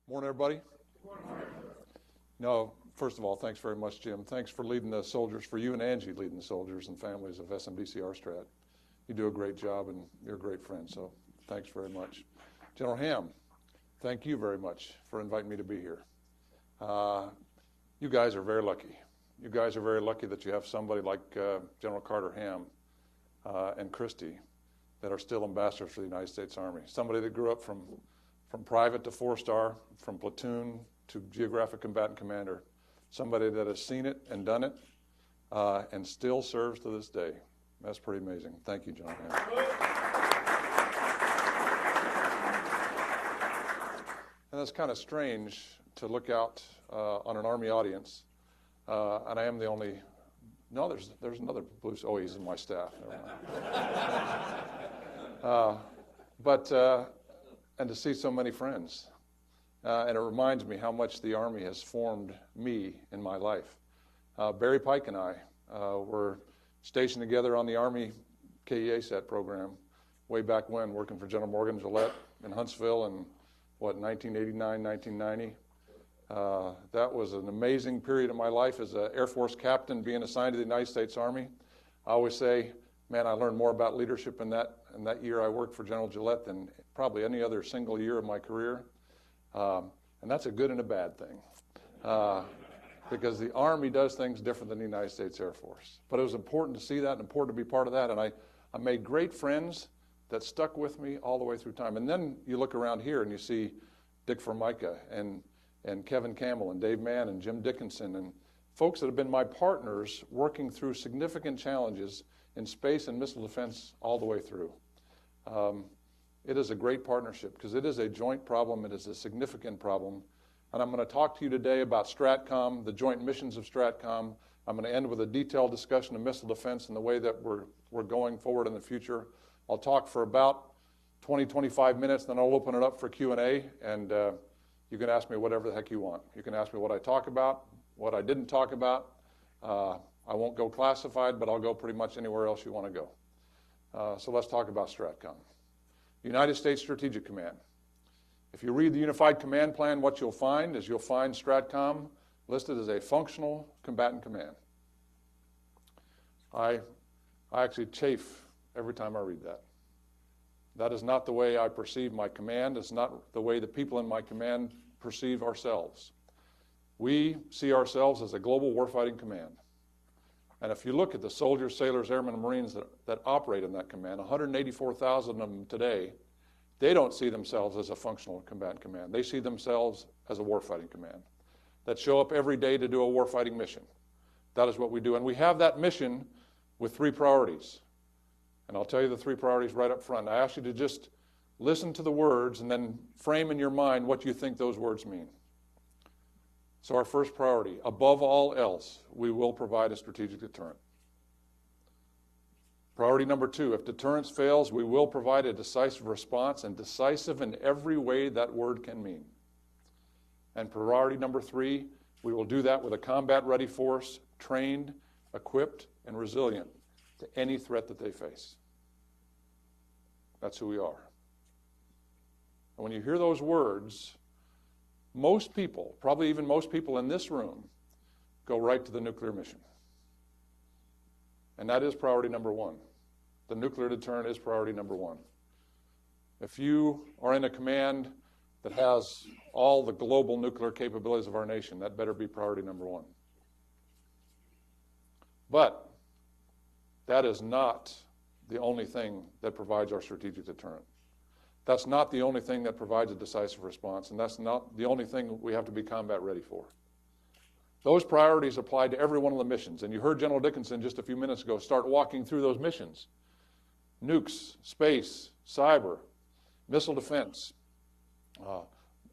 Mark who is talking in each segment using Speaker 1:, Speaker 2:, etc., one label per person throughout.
Speaker 1: Morning, everybody. No, first of all, thanks very much, Jim. Thanks for leading the soldiers, for you and Angie leading the soldiers and families of SMDCR Strat. You do a great job, and you're a great friend, so thanks very much. General Ham, thank you very much for inviting me to be here. You guys are very lucky. You guys are very lucky that you have somebody like General Carter Ham and Christie that are still ambassadors for the United States Army. Somebody that grew up from private to 4-star, from platoon to geographic combatant commander. Somebody that has seen it and done it and still serves to this day. That's pretty amazing. Thank you, John. And that's kind of strange to look out on an Army audience, and I am the only. No, there's another Blues. Oh, he's in my staff. And to see so many friends. And it reminds me how much the Army has formed me in my life. Barry Pike and I were stationed together on the Army KEASAT program way back when, working for General Morgan Gillette in Huntsville in, 1989, 1990. That was an amazing period of my life as an Air Force captain being assigned to the United States Army. I always say, man, I learned more about leadership in that year I worked for General Gillette than probably any other single year of my career. And that's a good and a bad thing. Because the Army does things different than the United States Air Force. But it was important to see that and important to be part of that. And I made great friends that stuck with me all the way through time. And then you look around here and you see Dick Formica and Kevin Campbell and Dave Mann and Jim Dickinson and folks that have been my partners working through significant challenges in space and missile defense all the way through. It is a great partnership because it is a joint problem. It is a significant problem. And I'm going to talk to you today about Stratcom, the joint missions of Stratcom. I'm going to end with a detailed discussion of missile defense and the way that we're going forward in the future. I'll talk for about 20, 25 minutes, then I'll open it up for Q&A, and you can ask me whatever the heck you want. You can ask me what I talk about, what I didn't talk about. I won't go classified, but I'll go pretty much anywhere else you want to go. So let's talk about Stratcom. United States Strategic Command. If you read the Unified Command Plan, what you'll find is you'll find Stratcom listed as a functional combatant command. I actually chafe every time I read that. That is not the way I perceive my command. It's not the way the people in my command perceive ourselves. We see ourselves as a global warfighting command. And if you look at the soldiers, sailors, airmen, and Marines that operate in that command, 184,000 of them today, they don't see themselves as a functional combatant command. They see themselves as a warfighting command that show up every day to do a warfighting mission. That is what we do. And we have that mission with 3 priorities. And I'll tell you the 3 priorities right up front. I ask you to just listen to the words and then frame in your mind what you think those words mean. So our first priority, above all else, we will provide a strategic deterrent. Priority number 2, if deterrence fails, we will provide a decisive response, and decisive in every way that word can mean. And priority number 3, we will do that with a combat-ready force, trained, equipped, and resilient to any threat that they face. That's who we are. And when you hear those words, most people, probably even most people in this room, go right to the nuclear mission. And that is priority number 1. The nuclear deterrent is priority number 1. If you are in a command that has all the global nuclear capabilities of our nation, that better be priority number 1. But that is not the only thing that provides our strategic deterrent. That's not the only thing that provides a decisive response, and that's not the only thing we have to be combat ready for. Those priorities apply to every one of the missions, and you heard General Dickinson just a few minutes ago start walking through those missions. Nukes, space, cyber, missile defense,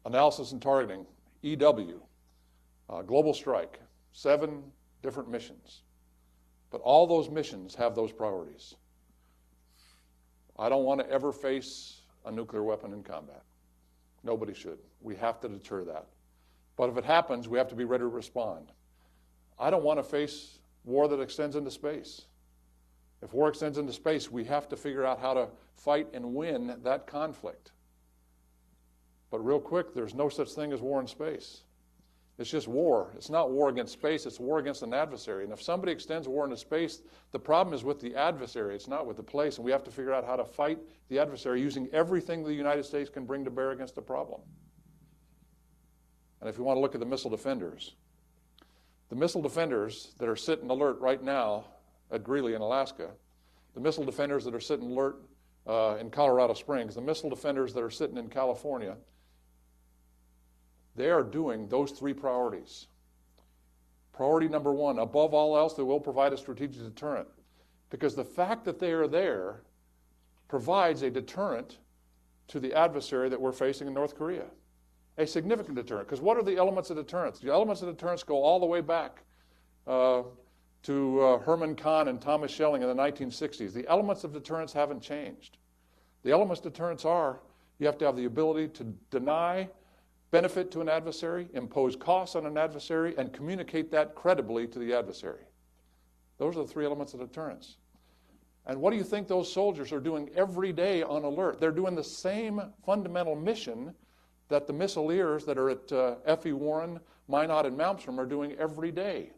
Speaker 1: analysis and targeting, EW, global strike, 7 different missions. But all those missions have those priorities. I don't want to ever face a nuclear weapon in combat. Nobody should. We have to deter that. But if it happens, we have to be ready to respond. I don't want to face war that extends into space. If war extends into space, we have to figure out how to fight and win that conflict. But real quick, there's no such thing as war in space. It's just war. It's not war against space, it's war against an adversary. And if somebody extends war into space, the problem is with the adversary, it's not with the place. And we have to figure out how to fight the adversary using everything the United States can bring to bear against the problem. And if you want to look at the missile defenders that are sitting alert right now at Greeley in Alaska, the missile defenders that are sitting alert in Colorado Springs, the missile defenders that are sitting in California, they are doing those three priorities. Priority number one, above all else, they will provide a strategic deterrent. Because the fact that they are there provides a deterrent to the adversary that we're facing in North Korea. A significant deterrent. Because what are the elements of deterrence? The elements of deterrence go all the way back to Herman Kahn and Thomas Schelling in the 1960s. The elements of deterrence haven't changed. The elements of deterrence are you have to have the ability to deny benefit to an adversary, impose costs on an adversary, and communicate that credibly to the adversary. Those are the three elements of deterrence. And what do you think those soldiers are doing every day on alert? They're doing the same fundamental mission that the missileers that are at F.E. Warren, Minot, and Malmstrom are doing every day.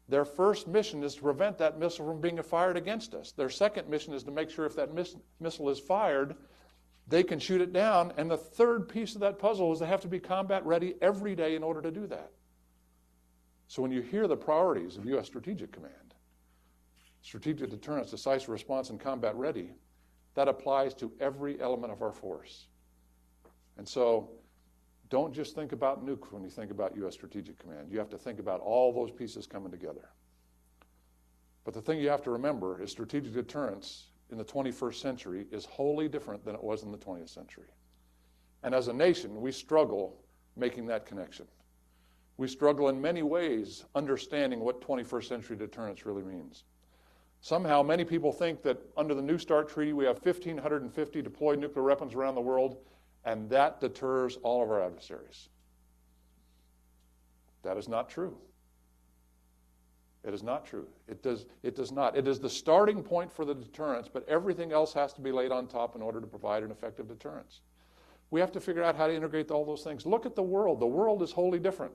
Speaker 1: Their first mission is to prevent that missile from being fired against us. Their second mission is to make sure if that missile is fired, they can shoot it down. And the third piece of that puzzle is they have to be combat ready every day in order to do that. So when you hear the priorities of U.S. Strategic Command, strategic deterrence, decisive response, and combat ready, that applies to every element of our force. And so don't just think about nukes when you think about U.S. Strategic Command. You have to think about all those pieces coming together. But the thing you have to remember is strategic deterrence in the 21st century is wholly different than it was in the 20th century. And as a nation, we struggle making that connection. We struggle in many ways understanding what 21st century deterrence really means. Somehow, many people think that under the New START Treaty, we have 1,550 deployed nuclear weapons around the world, and that deters all of our adversaries. That is not true. It is not true. It does not. It is the starting point for the deterrence, but everything else has to be laid on top in order to provide an effective deterrence. We have to figure out how to integrate all those things. Look at the world. The world is wholly different.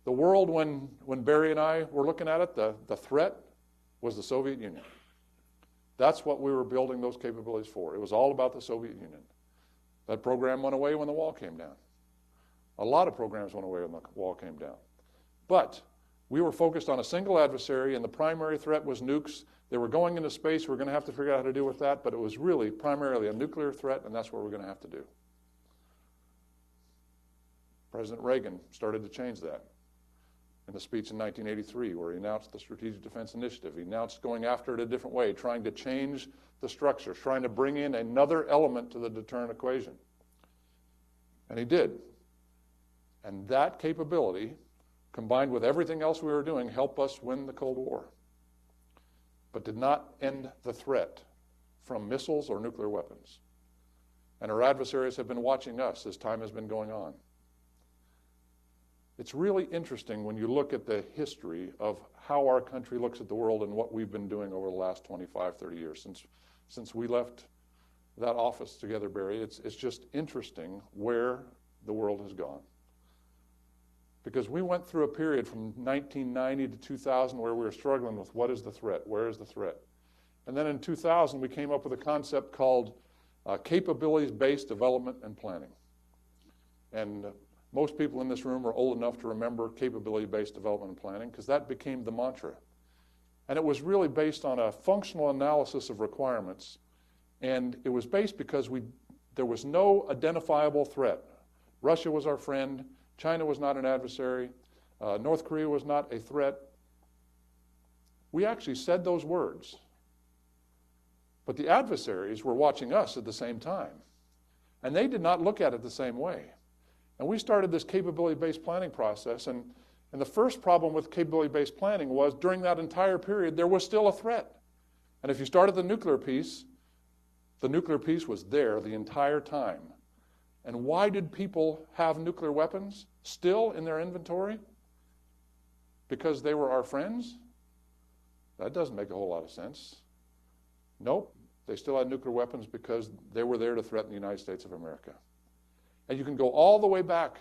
Speaker 1: The world, when Barry and I were looking at it, the threat was the Soviet Union. That's what we were building those capabilities for. It was all about the Soviet Union. That program went away when the wall came down. A lot of programs went away when the wall came down. But we were focused on a single adversary, and the primary threat was nukes. They were going into space. We're going to have to figure out how to deal with that, but it was really primarily a nuclear threat, and that's what we're going to have to do. President Reagan started to change that in the speech in 1983, where he announced the Strategic Defense Initiative. He announced going after it a different way, trying to change the structures, trying to bring in another element to the deterrent equation. And he did. And that capability, combined with everything else we were doing, helped us win the Cold War, but did not end the threat from missiles or nuclear weapons. And our adversaries have been watching us as time has been going on. It's really interesting when you look at the history of how our country looks at the world and what we've been doing over the last 25, 30 years. Since we left that office together, Barry, it's just interesting where the world has gone. Because we went through a period from 1990 to 2000 where we were struggling with what is the threat, where is the threat? And then in 2000, we came up with a concept called capabilities-based development and planning. And most people in this room are old enough to remember capability-based development and planning because that became the mantra. And it was really based on a functional analysis of requirements. And it was based because there was no identifiable threat. Russia was our friend. China was not an adversary. North Korea was not a threat. We actually said those words. But the adversaries were watching us at the same time. And they did not look at it the same way. And we started this capability-based planning process, and the first problem with capability-based planning was during that entire period, there was still a threat. And if you started the nuclear piece was there the entire time. And why did people have nuclear weapons still in their inventory? Because they were our friends? That doesn't make a whole lot of sense. Nope, they still had nuclear weapons because they were there to threaten the United States of America. And you can go all the way back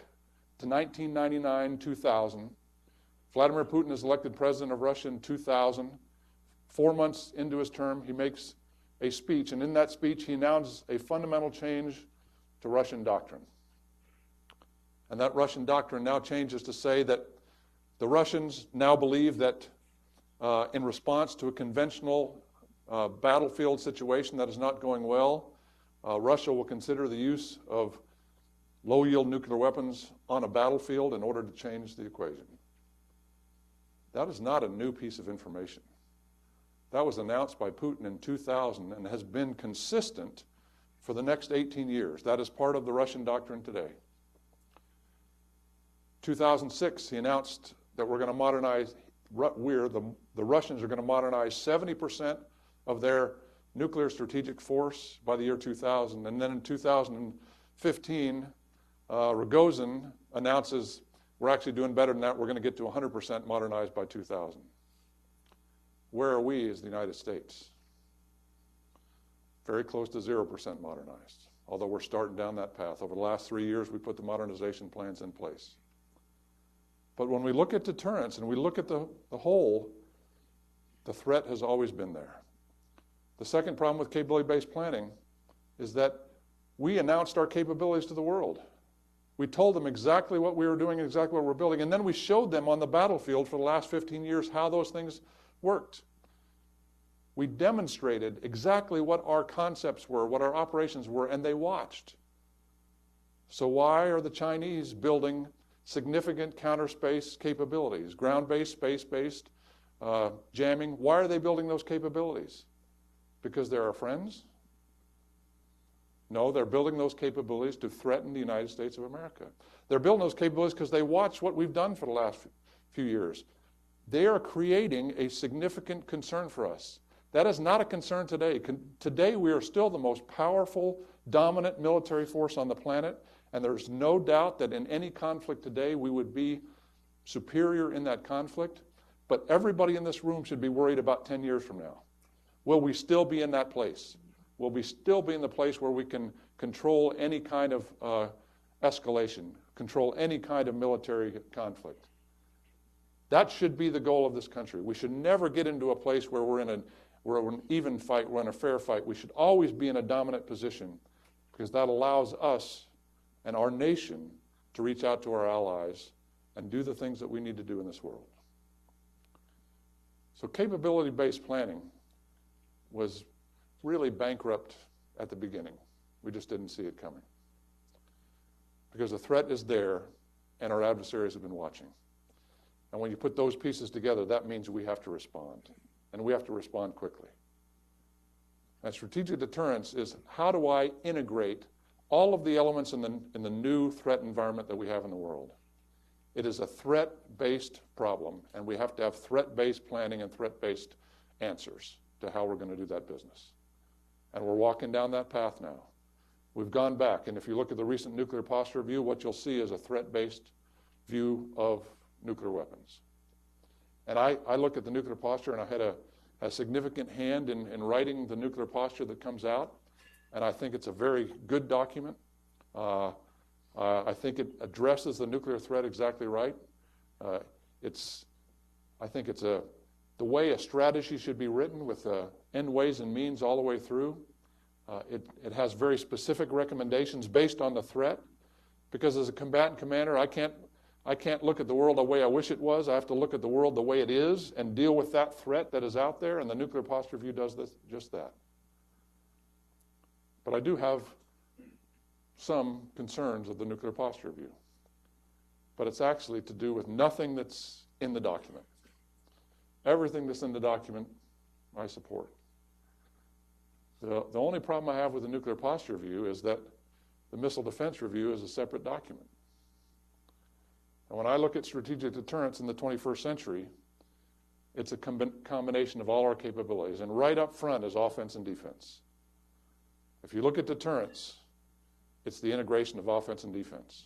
Speaker 1: to 1999, 2000. Vladimir Putin is elected president of Russia in 2000. 4 months into his term, he makes a speech, and in that speech, he announced a fundamental change to Russian doctrine. And that Russian doctrine now changes to say that the Russians now believe that in response to a conventional battlefield situation that is not going well, Russia will consider the use of low-yield nuclear weapons on a battlefield in order to change the equation. That is not a new piece of information. That was announced by Putin in 2000 and has been consistent for the next 18 years. That is part of the Russian doctrine today. 2006, he announced that we're going to modernize, the Russians are going to modernize 70% of their nuclear strategic force by the year 2000. And then in 2015, Rogozin announces we're actually doing better than that. We're going to get to 100% modernized by 2000. Where are we as the United States? Very close to 0% modernized, although we're starting down that path. Over the last 3 years, we put the modernization plans in place. But when we look at deterrence and we look at the whole, the threat has always been there. The second problem with capability-based planning is that we announced our capabilities to the world. We told them exactly what we were doing, exactly what we're building, and then we showed them on the battlefield for the last 15 years how those things worked. We demonstrated exactly what our concepts were, what our operations were, and they watched. So why are the Chinese building significant counter-space capabilities, ground-based, space-based, jamming? Why are they building those capabilities? Because they're our friends? No, they're building those capabilities to threaten the United States of America. They're building those capabilities because they watch what we've done for the last few years. They are creating a significant concern for us. That is not a concern today. Today, we are still the most powerful, dominant military force on the planet, and there's no doubt that in any conflict today, we would be superior in that conflict. But everybody in this room should be worried about 10 years from now. Will we still be in that place? Will we still be in the place where we can control any kind of escalation, control any kind of military conflict? That should be the goal of this country. We should never get into a place where we're in an even fight, we're in a fair fight. We should always be in a dominant position because that allows us and our nation to reach out to our allies and do the things that we need to do in this world. So capability-based planning was really bankrupt at the beginning. We just didn't see it coming. Because the threat is there and our adversaries have been watching. And when you put those pieces together, that means we have to respond. And we have to respond quickly. And strategic deterrence is how do I integrate all of the elements in the new threat environment that we have in the world. It is a threat-based problem, and we have to have threat-based planning and threat-based answers to how we're going to do that business. And we're walking down that path now. We've gone back, and if you look at the recent nuclear posture review, what you'll see is a threat-based view of nuclear weapons. And I look at the nuclear posture, and I had a significant hand in writing the nuclear posture that comes out, and I think it's a very good document. I think it addresses the nuclear threat exactly right. I think it's the way a strategy should be written with end ways and means all the way through. It has very specific recommendations based on the threat, because as a combatant commander, I can't look at the world the way I wish it was. I have to look at the world the way it is and deal with that threat that is out there, and the nuclear posture review does just that. But I do have some concerns of the nuclear posture review. But it's actually to do with nothing that's in the document. Everything that's in the document, I support. The only problem I have with the nuclear posture review is that the missile defense review is a separate document. And when I look at strategic deterrence in the 21st century, it's a combination of all our capabilities. And right up front is offense and defense. If you look at deterrence, it's the integration of offense and defense.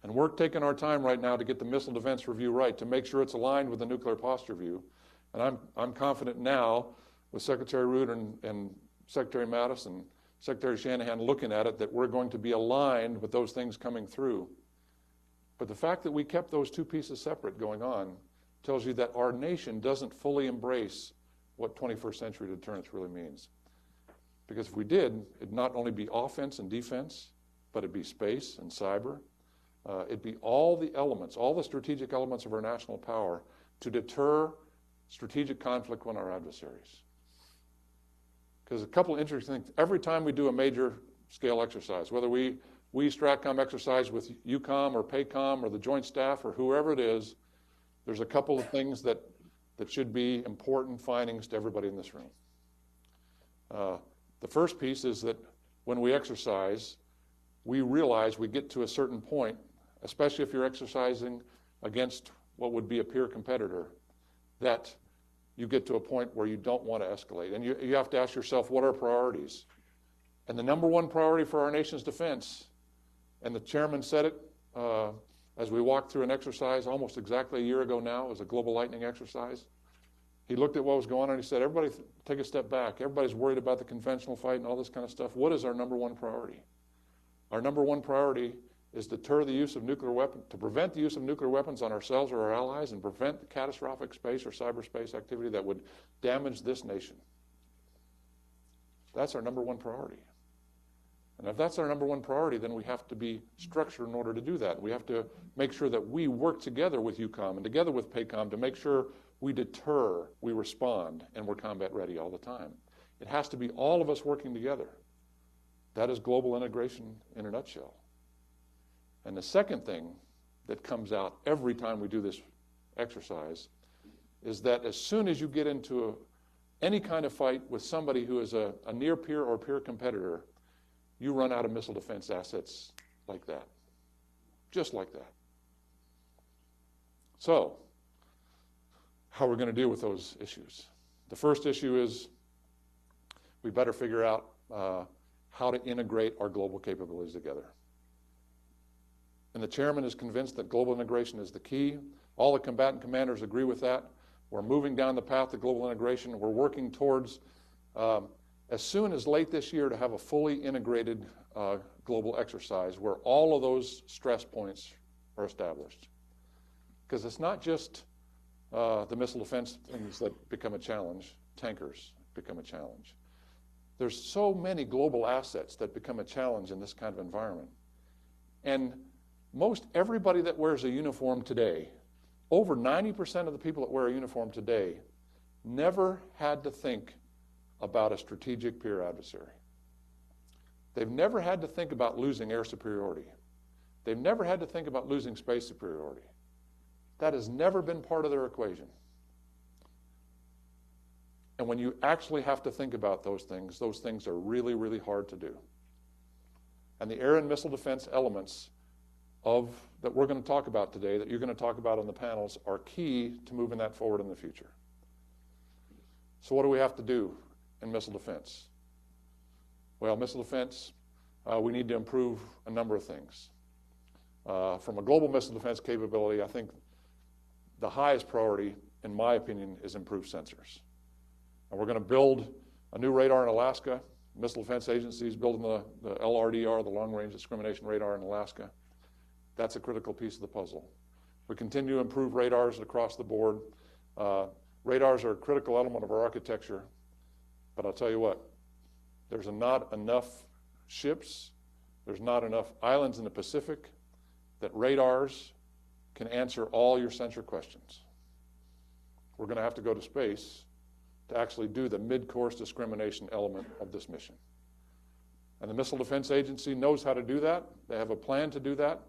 Speaker 1: And we're taking our time right now to get the missile defense review right, to make sure it's aligned with the nuclear posture review. And I'm confident now with Secretary Root and Secretary Mattis and Secretary Shanahan looking at it, that we're going to be aligned with those things coming through. But the fact that we kept those two pieces separate going on tells you that our nation doesn't fully embrace what 21st century deterrence really means. Because if we did, it'd not only be offense and defense, but it'd be space and cyber. It'd be all the elements, all the strategic elements of our national power to deter strategic conflict with our adversaries. Because a couple of interesting things, every time we do a major scale exercise, whether we Stratcom exercise with UCOM or PACOM or the Joint Staff or whoever it is, there's a couple of things that should be important findings to everybody in this room. The first piece is that when we exercise, we realize we get to a certain point, especially if you're exercising against what would be a peer competitor, that you get to a point where you don't want to escalate. And you have to ask yourself, what are priorities? And the number one priority for our nation's defense, and the chairman said it as we walked through an exercise almost exactly a year ago now, it was a global lightning exercise. He looked at what was going on and he said, everybody take a step back. Everybody's worried about the conventional fight and all this kind of stuff. What is our number one priority? Our number one priority is to deter the use of nuclear weapons, to prevent the use of nuclear weapons on ourselves or our allies, and prevent the catastrophic space or cyberspace activity that would damage this nation. That's our number one priority. And if that's our number one priority, then we have to be structured in order to do that. We have to make sure that we work together with UCOM and together with PACOM to make sure we deter, we respond, and we're combat ready all the time. It has to be all of us working together. That is global integration in a nutshell. And the second thing that comes out every time we do this exercise is that as soon as you get into any kind of fight with somebody who is a near peer or peer competitor, you run out of missile defense assets like that, just like that. So, how are we going to deal with those issues? The first issue is we better figure out how to integrate our global capabilities together. And the chairman is convinced that global integration is the key. All the combatant commanders agree with that. We're moving down the path of global integration. We're working towards, as soon as late this year, to have a fully integrated global exercise where all of those stress points are established. Because it's not just the missile defense things that become a challenge, tankers become a challenge. There's so many global assets that become a challenge in this kind of environment. And most everybody that wears a uniform today, over 90% of the people that wear a uniform today, never had to think about a strategic peer adversary. They've never had to think about losing air superiority. They've never had to think about losing space superiority. That has never been part of their equation. And when you actually have to think about those things are really, really hard to do. And the air and missile defense elements that we're going to talk about today, that you're going to talk about on the panels, are key to moving that forward in the future. So what do we have to do in missile defense? Well, missile defense, we need to improve a number of things. From a global missile defense capability, I think the highest priority, in my opinion, is improved sensors. And we're going to build a new radar in Alaska. Missile Defense Agency is building the LRDR, the Long Range Discrimination Radar in Alaska. That's a critical piece of the puzzle. We continue to improve radars across the board. Radars are a critical element of our architecture, but I'll tell you what, there's not enough ships, there's not enough islands in the Pacific that radars can answer all your sensor questions. We're going to have to go to space to actually do the mid-course discrimination element of this mission. And the Missile Defense Agency knows how to do that. They have a plan to do that.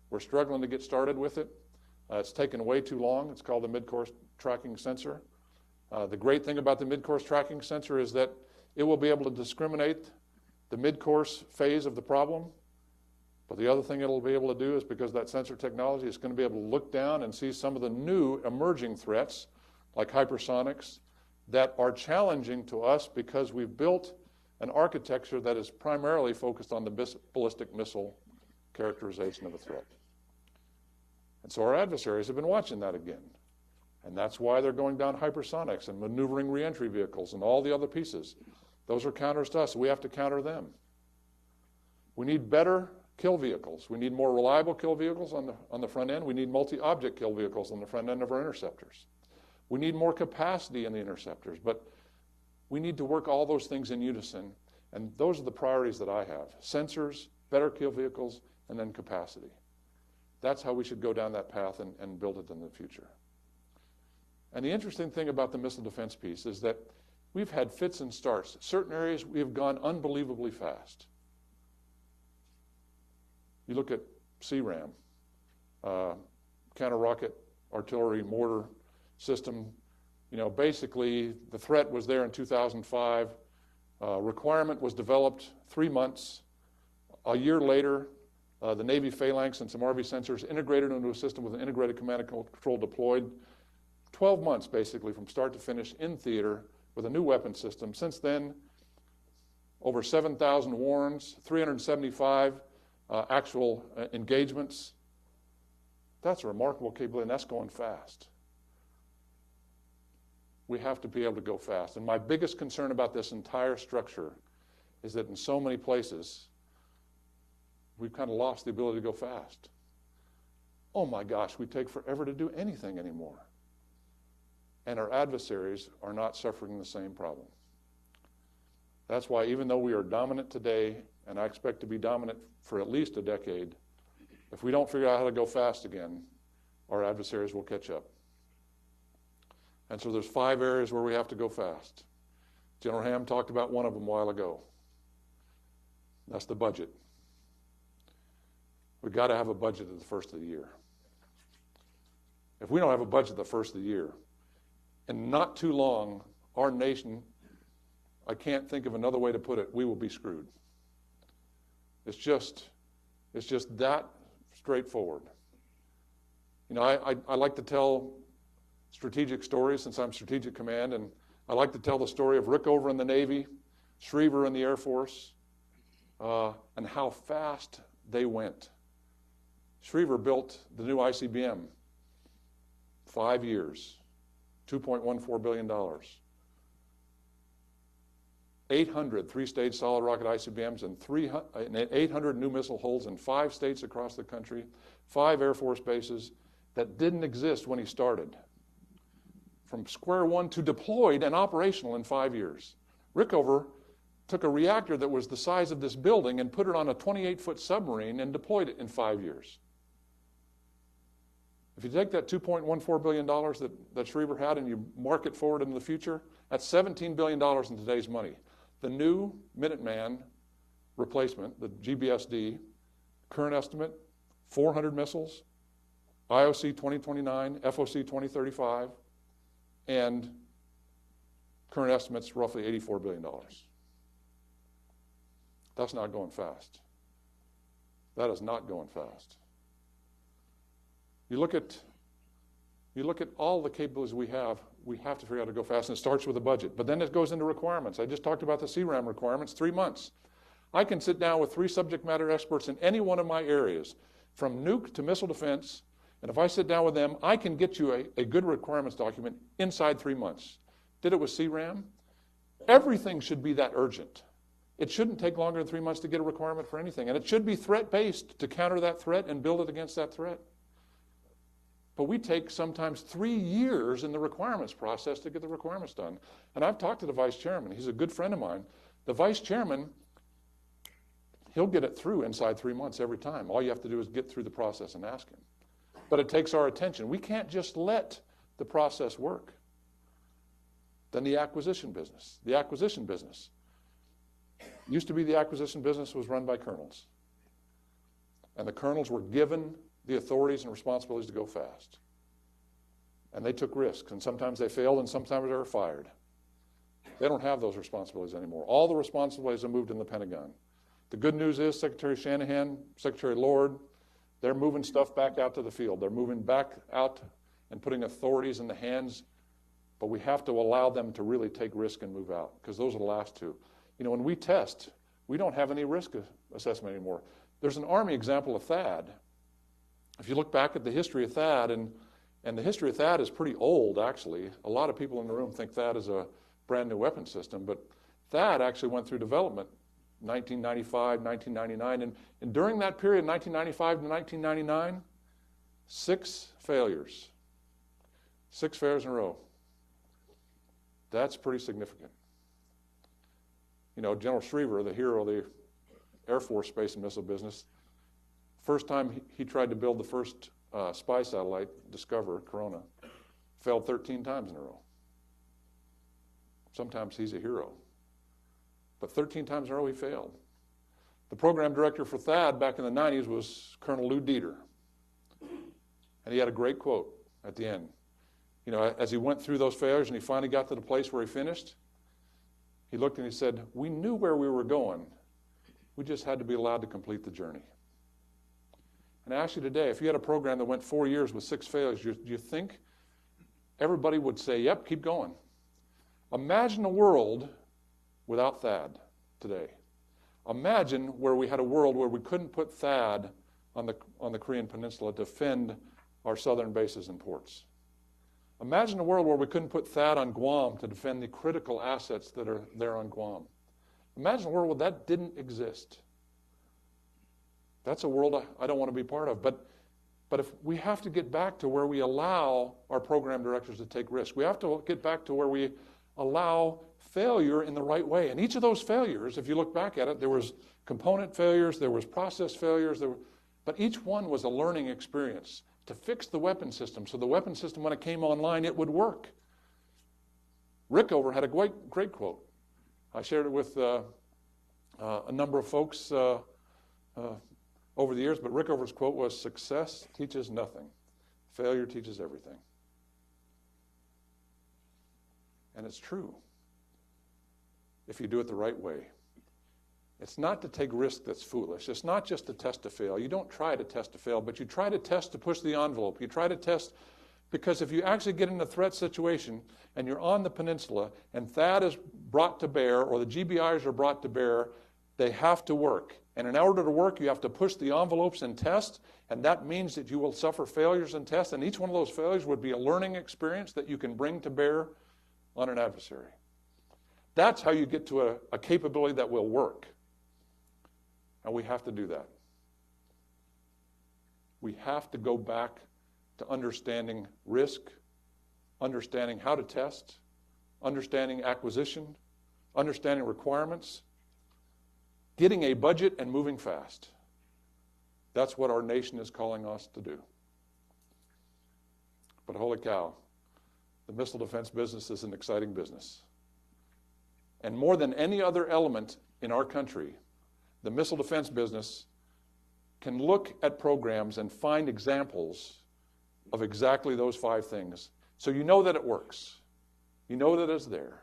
Speaker 1: We're struggling to get started with it. It's taken way too long. It's called the mid-course tracking sensor. The great thing about the mid-course tracking sensor is that it will be able to discriminate the mid-course phase of the problem. But the other thing it'll be able to do is, because that sensor technology, is going to be able to look down and see some of the new emerging threats, like hypersonics, that are challenging to us because we've built an architecture that is primarily focused on the ballistic missile characterization of a threat. And so our adversaries have been watching that again. And that's why they're going down hypersonics and maneuvering reentry vehicles and all the other pieces. Those are counters to us. We have to counter them. We need better kill vehicles. We need more reliable kill vehicles on the front end. We need multi-object kill vehicles on the front end of our interceptors. We need more capacity in the interceptors, but we need to work all those things in unison, and those are the priorities that I have. Sensors, better kill vehicles, and then capacity. That's how we should go down that path and build it in the future. And the interesting thing about the missile defense piece is that we've had fits and starts. Certain areas we have gone unbelievably fast. You look at CRAM, counter-rocket artillery mortar system. You know, basically the threat was there in 2005. Requirement was developed 3 months. A year later, the Navy phalanx and some RV sensors integrated into a system with an integrated command and control deployed. 12 months basically from start to finish in theater with a new weapon system. Since then, over 7,000 warrants, 375 actual engagements. That's a remarkable capability, and that's going fast. We have to be able to go fast. And my biggest concern about this entire structure is that in so many places, we've kind of lost the ability to go fast. Oh my gosh, we take forever to do anything anymore. And our adversaries are not suffering the same problem. That's why even though we are dominant today, and I expect to be dominant for at least a decade, if we don't figure out how to go fast again, our adversaries will catch up. And so there's 5 areas where we have to go fast. General Ham talked about one of them a while ago. That's the budget. We've got to have a budget at the first of the year. If we don't have a budget at the first of the year, in not too long, our nation, I can't think of another way to put it, we will be screwed. It's just that straightforward. You know, I like to tell strategic stories since I'm Strategic Command, and I like to tell the story of Rickover in the Navy, Schriever in the Air Force, and how fast they went. Schriever built the new ICBM, 5 years, $2.14 billion. 800 three-stage solid rocket ICBMs and 800 new missile hulls in 5 states across the country, 5 Air Force bases that didn't exist when he started. From square one to deployed and operational in 5 years. Rickover took a reactor that was the size of this building and put it on a 28-foot submarine and deployed it in 5 years. If you take that $2.14 billion that Schriever had and you mark it forward into the future, that's $17 billion in today's money. The new Minuteman replacement, the GBSD, current estimate, 400 missiles, IOC 2029, FOC 2035, and current estimates roughly $84 billion. That's not going fast. That is not going fast. You look at all the capabilities we have to figure out how to go fast, and it starts with a budget. But then it goes into requirements. I just talked about the CRAM requirements, 3 months. I can sit down with 3 subject matter experts in any one of my areas, from nuke to missile defense, and if I sit down with them, I can get you a good requirements document inside 3 months. Did it with CRAM? Everything should be that urgent. It shouldn't take longer than 3 months to get a requirement for anything, and it should be threat-based to counter that threat and build it against that threat. But we take sometimes 3 years in the requirements process to get the requirements done. And I've talked to the vice chairman. He's a good friend of mine. The vice chairman, he'll get it through inside 3 months every time. All you have to do is get through the process and ask him. But it takes our attention. We can't just let the process work. Then the acquisition business. The acquisition business. Used to be the acquisition business was run by colonels. And the colonels were given the authorities and responsibilities to go fast. And they took risks, and sometimes they failed, and sometimes they were fired. They don't have those responsibilities anymore. All the responsibilities have moved in the Pentagon. The good news is Secretary Shanahan, Secretary Lord, they're moving stuff back out to the field. They're moving back out and putting authorities in the hands, but we have to allow them to really take risk and move out, because those are the last two. You know, when we test, we don't have any risk assessment anymore. There's an Army example of THAAD. If you look back at the history of THAAD, and the history of THAAD is pretty old, actually. A lot of people in the room think THAAD is a brand new weapon system, but THAAD actually went through development 1995, 1999. And during that period, 1995 to 1999, 6 failures. 6 failures in a row. That's pretty significant. You know, General Schriever, the hero of the Air Force space and missile business, first time he tried to build the first spy satellite, Discover, Corona, failed 13 times in a row. Sometimes he's a hero. But 13 times in a row he failed. The program director for THAAD back in the 90s was Colonel Lou Dieter. And he had a great quote at the end. You know, as he went through those failures and he finally got to the place where he finished, he looked and he said, "We knew where we were going. We just had to be allowed to complete the journey." And I ask you today, if you had a program that went 4 years with 6 failures, do you think everybody would say, "Yep, keep going"? Imagine a world without THAAD today. Imagine where we had a world where we couldn't put THAAD on the Korean Peninsula to defend our southern bases and ports. Imagine a world where we couldn't put THAAD on Guam to defend the critical assets that are there on Guam. Imagine a world where that didn't exist. That's a world I don't want to be part of. But if we have to get back to where we allow our program directors to take risks, we have to get back to where we allow failure in the right way. And each of those failures, if you look back at it, there was component failures, there was process failures, but each one was a learning experience to fix the weapon system. So the weapon system, when it came online, it would work. Rickover had a great quote. I shared it with a number of folks over the years, but Rickover's quote was, "Success teaches nothing. Failure teaches everything." And it's true if you do it the right way. It's not to take risk that's foolish. It's not just to test to fail. You don't try to test to fail, but you try to test to push the envelope. You try to test because if you actually get in a threat situation and you're on the peninsula and THAAD is brought to bear or the GBIs are brought to bear, they have to work. And in order to work, you have to push the envelopes and test, and that means that you will suffer failures and tests, and each one of those failures would be a learning experience that you can bring to bear on an adversary. That's how you get to a capability that will work. And we have to do that. We have to go back to understanding risk, understanding how to test, understanding acquisition, understanding requirements, getting a budget and moving fast. That's what our nation is calling us to do. But holy cow, the missile defense business is an exciting business. And more than any other element in our country, the missile defense business can look at programs and find examples of exactly those 5 things. So you know that it works. You know that it's there.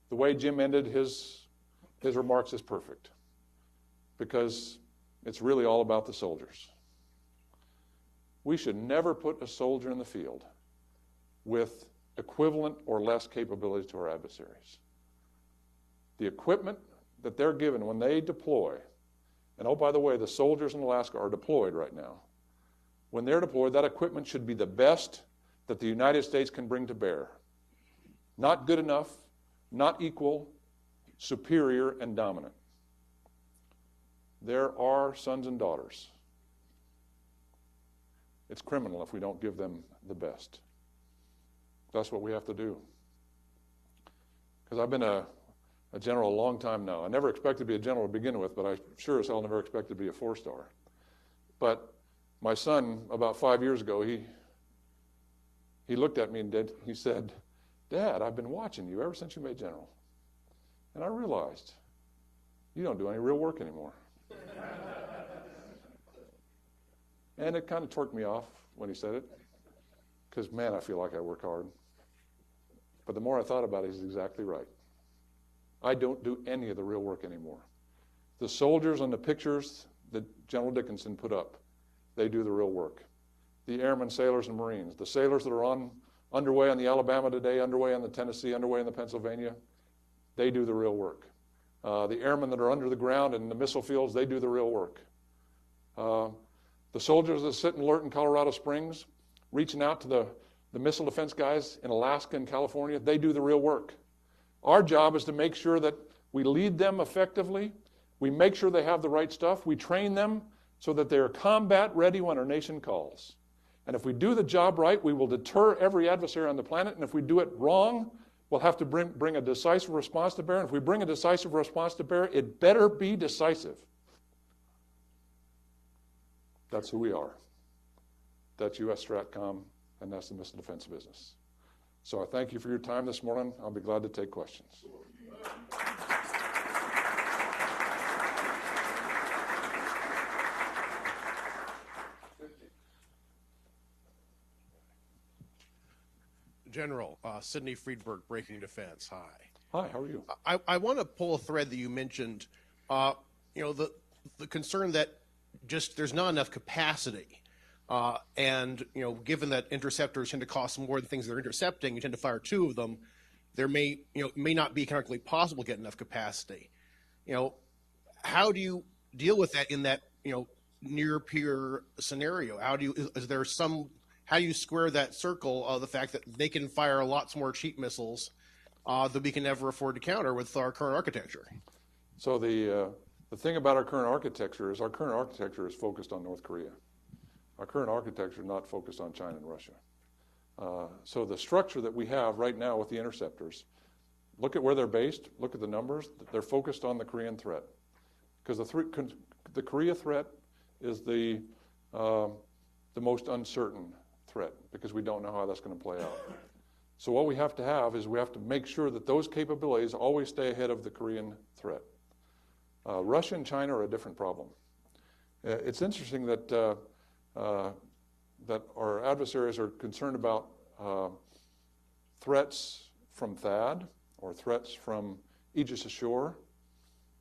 Speaker 1: The way Jim ended his remarks is perfect because it's really all about the soldiers. We should never put a soldier in the field with equivalent or less capabilities to our adversaries. The equipment that they're given when they deploy, and oh, by the way, the soldiers in Alaska are deployed right now. When they're deployed, that equipment should be the best that the United States can bring to bear. Not good enough, not equal, superior, and dominant. They're our sons and daughters. It's criminal if we don't give them the best. That's what we have to do. Because I've been a general a long time now. I never expected to be a general to begin with, but I sure as hell never expected to be a 4-star. But my son, about 5 years ago, he looked at me and he said, "Dad, I've been watching you ever since you made general. And I realized you don't do any real work anymore." And it kind of torqued me off when he said it, because, man, I feel like I work hard. But the more I thought about it, he's exactly right. I don't do any of the real work anymore. The soldiers on the pictures that General Dickinson put up, they do the real work. The airmen, sailors, and Marines, the sailors that are underway on the Alabama today, underway on the Tennessee, underway on the Pennsylvania, they do the real work. The airmen that are under the ground in the missile fields, they do the real work. The soldiers that sit and alert in Colorado Springs, reaching out to the missile defense guys in Alaska and California, they do the real work. Our job is to make sure that We lead them effectively. We make sure they have the right stuff. We train them so that they are combat ready when our nation calls. And if we do the job right, we will deter every adversary on the planet. And if we do it wrong, we'll have to bring a decisive response to bear. And if we bring a decisive response to bear, it better be decisive. That's who we are. That's U.S. Stratcom, and that's the missile defense business. So I thank you for your time this morning. I'll be glad to take questions.
Speaker 2: General, Sidney Friedberg, Breaking Defense. Hi.
Speaker 1: Hi, how are you?
Speaker 2: I want to pull a thread that you mentioned, the concern that just there's not enough capacity. And, given that interceptors tend to cost more than things they're intercepting, you tend to fire 2 of them, there may not be economically possible to get enough capacity. How do you deal with that in that, near peer scenario? How do you square that circle of the fact that they can fire lots more cheap missiles that we can never afford to counter with our current architecture?
Speaker 1: So the thing about our current architecture is focused on North Korea. Our current architecture is not focused on China and Russia. So the structure that we have right now with the interceptors, look at where they're based, look at the numbers, they're focused on the Korean threat. Because the Korea threat is the most uncertain threat, because we don't know how that's going to play out. So what we have to have is we have to make sure that those capabilities always stay ahead of the Korean threat. Russia and China are a different problem. It's interesting that our adversaries are concerned about threats from THAAD or threats from Aegis Ashore.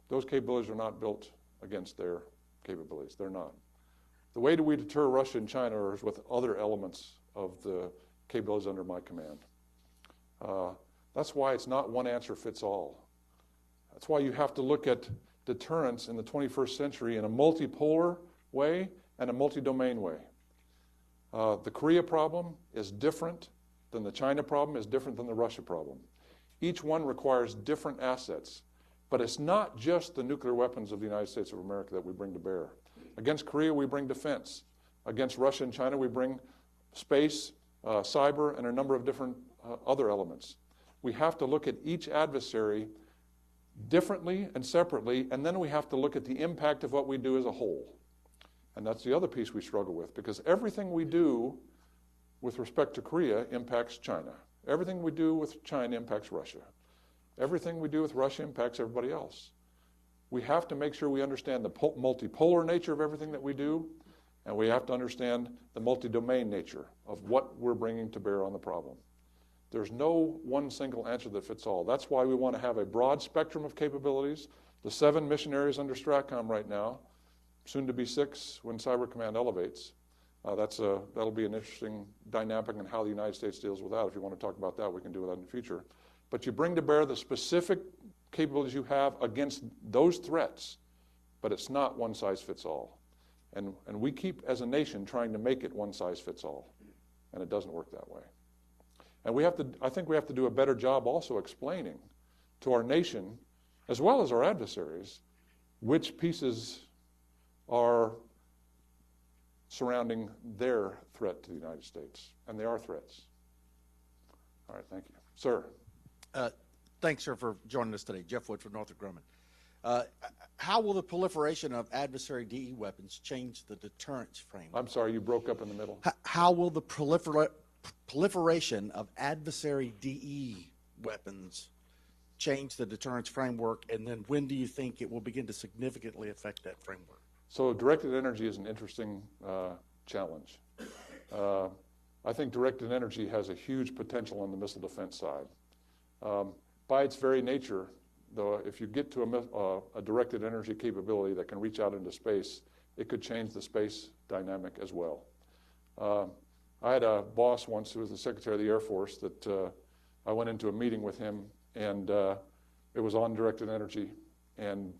Speaker 1: Those capabilities are not built against their capabilities. They're not. The way that we deter Russia and China is with other elements of the capabilities under my command. That's why it's not one answer fits all. That's why you have to look at deterrence in the 21st century in a multipolar way and a multi-domain way. The Korea problem is different than the China problem, is different than the Russia problem. Each one requires different assets, but it's not just the nuclear weapons of the United States of America that we bring to bear. Against Korea, we bring defense. Against Russia and China, we bring space, cyber, and a number of different other elements. We have to look at each adversary differently and separately, and then we have to look at the impact of what we do as a whole. And that's the other piece we struggle with, because everything we do with respect to Korea impacts China. Everything we do with China impacts Russia. Everything we do with Russia impacts everybody else. We have to make sure we understand the multipolar nature of everything that we do, and we have to understand the multi-domain nature of what we're bringing to bear on the problem. There's no one single answer that fits all. That's why we want to have a broad spectrum of capabilities. The 7 mission areas under Stratcom right now, soon to be 6 when Cyber Command elevates. That'll be an interesting dynamic in how the United States deals with that. If you want to talk about that, we can do that in the future. But you bring to bear the specific capabilities you have against those threats, but it's not one size fits all. And we keep, as a nation, trying to make it one size fits all, and it doesn't work that way. And I think we have to do a better job also explaining to our nation, as well as our adversaries, which pieces are surrounding their threat to the United States. And they are threats. All right, thank you. Sir.
Speaker 3: Thanks, sir, for joining us today. Jeff Wood from Northrop Grumman. How will the proliferation of adversary DE weapons change the deterrence framework?
Speaker 1: I'm sorry, you broke up in the middle.
Speaker 3: How will the proliferation of adversary DE weapons change the deterrence framework, and then when do you think it will begin to significantly affect that framework?
Speaker 1: So directed energy is an interesting challenge. I think directed energy has a huge potential on the missile defense side. By its very nature, though, if you get to a directed energy capability that can reach out into space, it could change the space dynamic as well. I had a boss once who was the Secretary of the Air Force that I went into a meeting with him, and it was on directed energy. And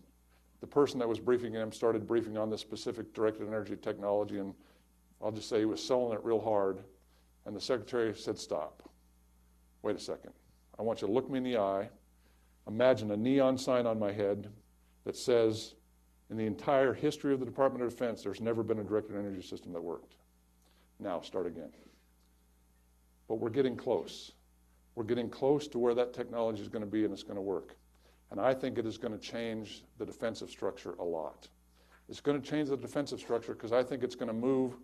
Speaker 1: the person that was briefing him started briefing on this specific directed energy technology, and I'll just say he was selling it real hard. And the Secretary said, "Stop. Wait a second. I want you to look me in the eye. imagine a neon sign on my head that says, in the entire history of the Department of Defense, there's never been a directed energy system that worked. Now, start again. But we're getting close. We're getting close to where that technology is going to be and it's going to work. And I think it is going to change the defensive structure a lot. It's going to change the defensive structure because I think it's going to move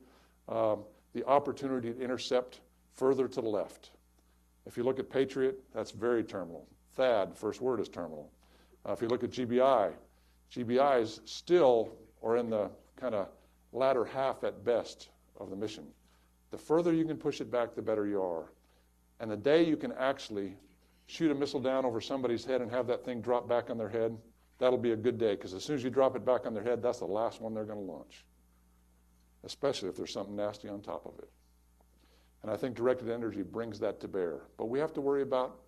Speaker 1: the opportunity to intercept further to the left. If you look at Patriot, that's very terminal. THAAD, first word is terminal. If you look at GBIs still are in the kind of latter half at best of the mission. The further you can push it back, the better you are. And the day you can actually shoot a missile down over somebody's head and have that thing drop back on their head, that'll be a good day, because as soon as you drop it back on their head, that's the last one they're going to launch, especially if there's something nasty on top of it. And I think directed energy brings that to bear. But we have to worry about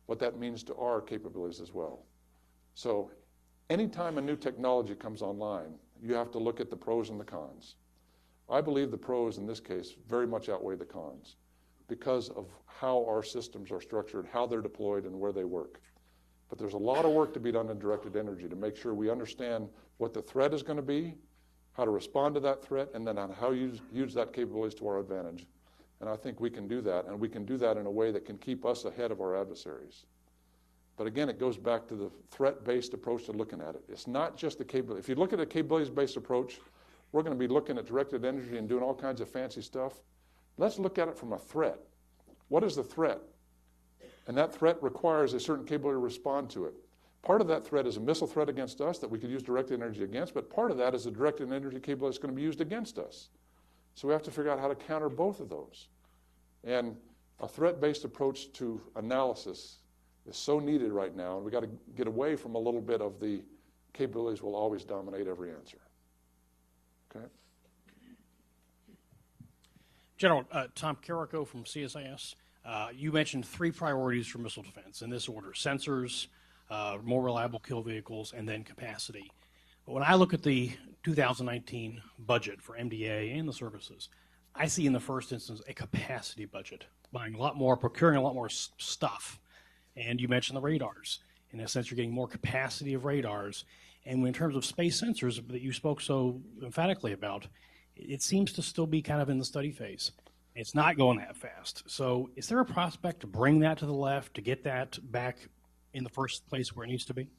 Speaker 1: what that means to our capabilities as well. So anytime a new technology comes online, you have to look at the pros and the cons. I believe the pros in this case very much outweigh the cons because of how our systems are structured, how they're deployed, and where they work. But there's a lot of work to be done in directed energy to make sure we understand what the threat is going to be, how to respond to that threat, and then how to use that capabilities to our advantage. And I think we can do that, and we can do that in a way that can keep us ahead of our adversaries. But again, it goes back to the threat-based approach to looking at it. It's not just the capability. If you look at a capabilities-based approach, we're going to be looking at directed energy and doing all kinds of fancy stuff. Let's look at it from a threat. What is the threat? And that threat requires a certain capability to respond to it. Part of that threat is a missile threat against us that we could use directed energy against, but part of that is a directed energy capability that's going to be used against us. So we have to figure out how to counter both of those. And a threat-based approach to analysis is so needed right now, and we've got to get away from a little bit of the capabilities will always dominate every answer. Okay?
Speaker 4: General, Tom Carrico from CSIS. You mentioned 3 priorities for missile defense in this order: sensors, more reliable kill vehicles, and then capacity. But when I look at the 2019 budget for MDA and the services, I see in the first instance a capacity budget, buying a lot more, procuring a lot more stuff. And you mentioned the radars. In a sense, you're getting more capacity of radars. And in terms of space sensors that you spoke so emphatically about, it seems to still be kind of in the study phase. It's not going that fast. So is there a prospect to bring that to the left, to get that back in the first place where it needs to be?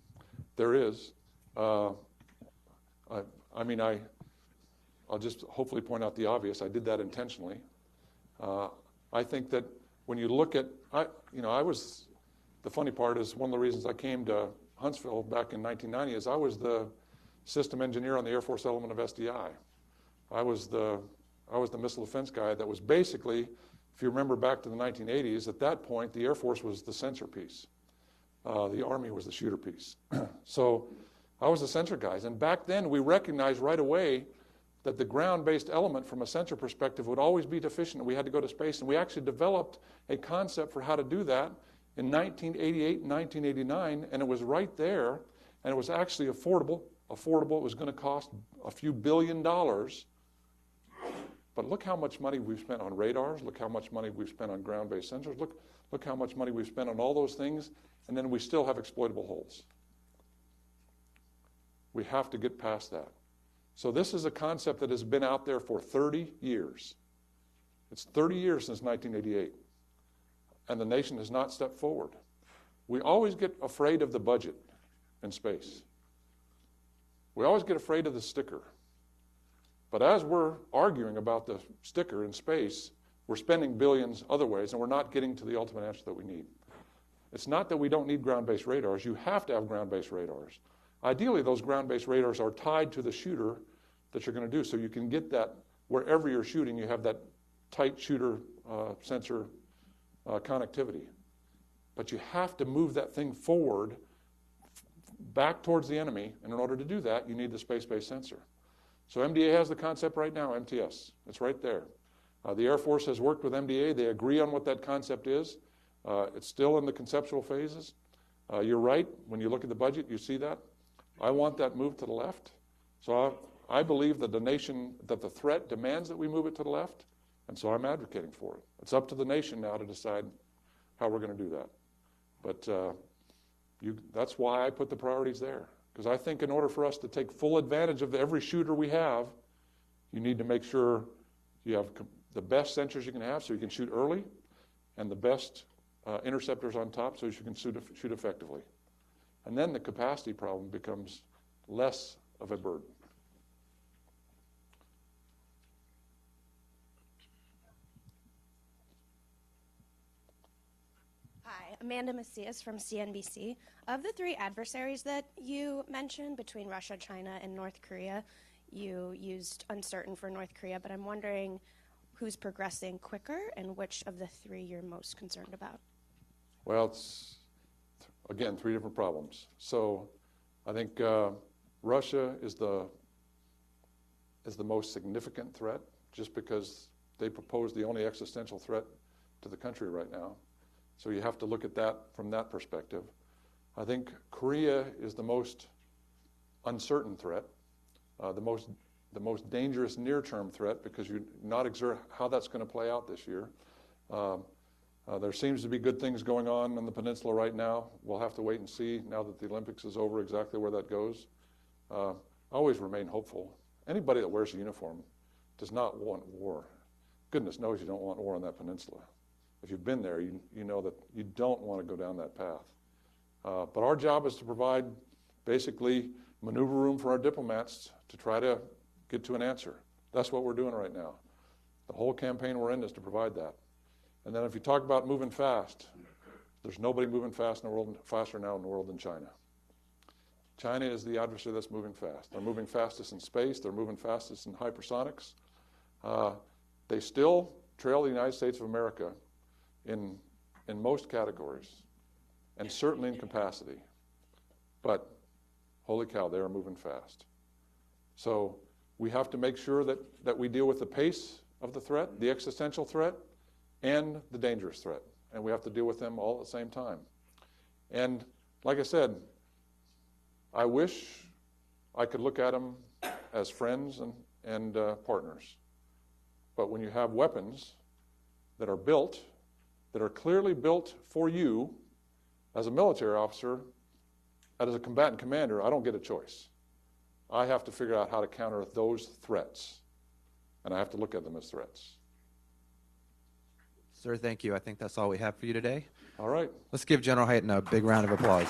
Speaker 1: There is. I'll just hopefully point out the obvious. I did that intentionally. I think that when you look at, the funny part is one of the reasons I came to Huntsville back in 1990 is I was the system engineer on the Air Force element of SDI. I was the missile defense guy that was basically, if you remember back to the 1980s, at that point the Air Force was the sensor piece. The Army was the shooter piece. So I was the sensor guys. And back then we recognized right away that the ground-based element from a sensor perspective would always be deficient and we had to go to space. And we actually developed a concept for how to do that in 1988 and 1989, and it was right there, and it was actually affordable. It was going to cost a few $1 billion. But look how much money we've spent on radars. Look how much money we've spent on ground-based sensors. Look how much money we've spent on all those things, and then we still have exploitable holes. We have to get past that. So this is a concept that has been out there for 30 years. It's 30 years since 1988, and the nation has not stepped forward. We always get afraid of the budget in space. We always get afraid of the sticker. But as we're arguing about the sticker in space, we're spending billions other ways, and we're not getting to the ultimate answer that we need. It's not that we don't need ground-based radars. You have to have ground-based radars. Ideally, those ground-based radars are tied to the shooter that you're going to do, so you can get that wherever you're shooting, you have that tight shooter sensor connectivity. But you have to move that thing forward back towards the enemy, and in order to do that, you need the space-based sensor. So MDA has the concept right now, MTS. It's right there. The Air Force has worked with MDA. They agree on what that concept is. It's still in the conceptual phases. You're right. When you look at the budget, you see that. I want that moved to the left. So I believe that the threat demands that we move it to the left, and so I'm advocating for it. It's up to the nation now to decide how we're going to do that. But That's why I put the priorities there. Because I think in order for us to take full advantage of every shooter we have, you need to make sure you have the best sensors you can have so you can shoot early, and the best interceptors on top so you can shoot effectively. And then the capacity problem becomes less of a burden.
Speaker 5: Hi, Amanda Macias from CNBC. Of the three adversaries that you mentioned between Russia, China, and North Korea, you used uncertain for North Korea, but I'm wondering who's progressing quicker and which of the three you're most concerned about.
Speaker 1: Well, it's, again, three different problems. So I think Russia is the most significant threat, just because they propose the only existential threat to the country right now. So you have to look at that from that perspective. I think Korea is the most uncertain threat, the most dangerous near-term threat, because you're not sure how that's going to play out this year. There seems to be good things going on the peninsula right now. We'll have to wait and see now that the Olympics is over exactly where that goes. I always remain hopeful. Anybody that wears a uniform does not want war. Goodness knows you don't want war on that peninsula. If you've been there, you know that you don't want to go down that path. But our job is to provide basically maneuver room for our diplomats to try to get to an answer. That's what we're doing right now. The whole campaign we're in is to provide that. And then if you talk about moving fast, there's nobody moving faster now in the world than China. China is the adversary that's moving fast. They're moving fastest in space. They're moving fastest in hypersonics. They still trail the United States of America in most categories, and certainly in capacity. But holy cow, they are moving fast. So we have to make sure that we deal with the pace of the threat, the existential threat, and the dangerous threat. And we have to deal with them all at the same time. And like I said, I wish I could look at them as friends and partners. But when you have weapons that are built, that are clearly built for you as a military officer, as a combatant commander, I don't get a choice. I have to figure out how to counter those threats, and I have to look at them as threats.
Speaker 6: Sir, thank you. I think that's all we have for you today.
Speaker 1: All right.
Speaker 6: Let's give General Hyten a big round of applause.